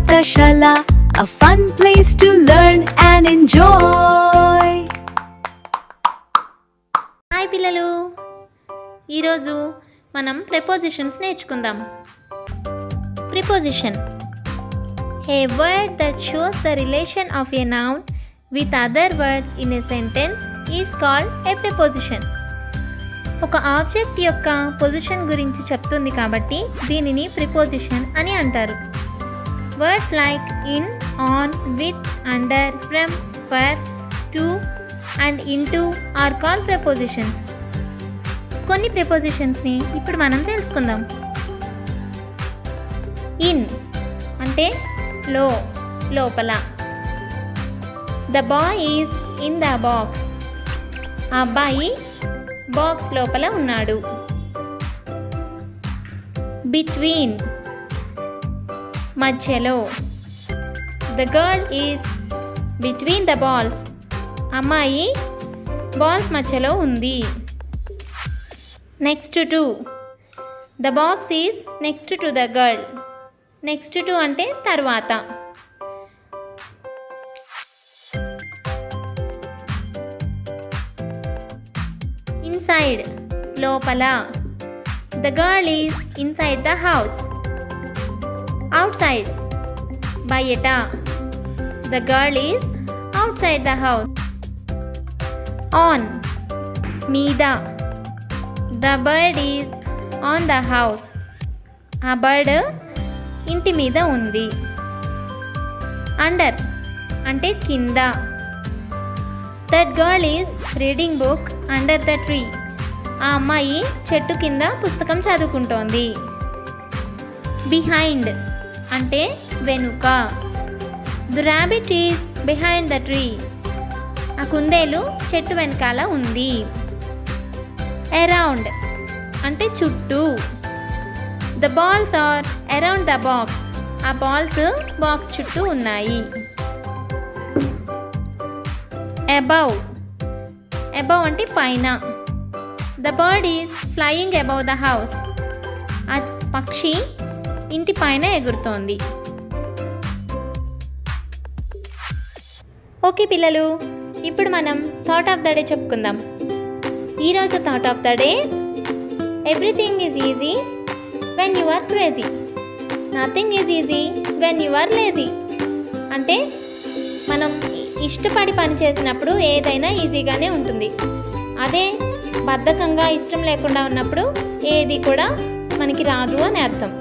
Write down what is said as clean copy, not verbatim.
Pathashala, a fun place to learn and enjoy. Hi పిల్లలు, ఈరోజు మనం ప్రిపోజిషన్స్ నేర్చుకుందాం. Preposition, a word that shows the relation of a noun with other words in a sentence is called a preposition. ఒక object యొక్క position గురించి చెప్తుంది కాబట్టి దీనిని ప్రిపోజిషన్ అని అంటారు. Words like in, on, with, under, from, for, to and into are called prepositions. కొన్ని ప్రిపోజిషన్స్ని ఇప్పుడు మనం తెలుసుకుందాం. ఇన్ అంటే లోపల. The boy is in the box. ఆ అబ్బాయి బాక్స్ లోపల ఉన్నాడు. బిట్వీన్ మధ్యలో. The girl is between the balls. అమ్మాయి బాల్స్ మధ్యలో ఉంది. Next to. The box is next to the girl. Next to అంటే తర్వాత. ఇన్సైడ్ లోపల. The girl is inside the house. Outside బయట. The girl is outside the house. On మీద. The bird is on the house. ఆ bird ఇంటి మీద ఉంది. Under అంటే కింద. That girl is reading book under the tree. ఆ అమ్మాయి చెట్టు కింద పుస్తకం చదువుకుంటోంది. బిహైండ్ అంటే వెనుక. The rabbit is behind the tree. ఆ కుందేలు చెట్టు వెనకాల ఉంది. అరౌండ్ అంటే చుట్టూ. The balls are around the box. ఆ బాల్స్ బాక్స్ చుట్టూ ఉన్నాయి. అబౌవ్ అంటే పైన. The bird is flying above the house. ఆ పక్షి ఇంటి పైన ఎగురుతోంది. ఓకే పిల్లలు, ఇప్పుడు మనం థాట్ ఆఫ్ ద డే చెప్పుకుందాం. ఈరోజు thought of the day, everything is easy when you are crazy, nothing is easy when you are lazy. అంటే మనం ఇష్టపడి పని చేసినప్పుడు ఏదైనా ఈజీగానే ఉంటుంది. అదే బద్ధకంగా ఇష్టం లేకుండా ఉన్నప్పుడు ఏది కూడా మనకి రాదు అని అర్థం.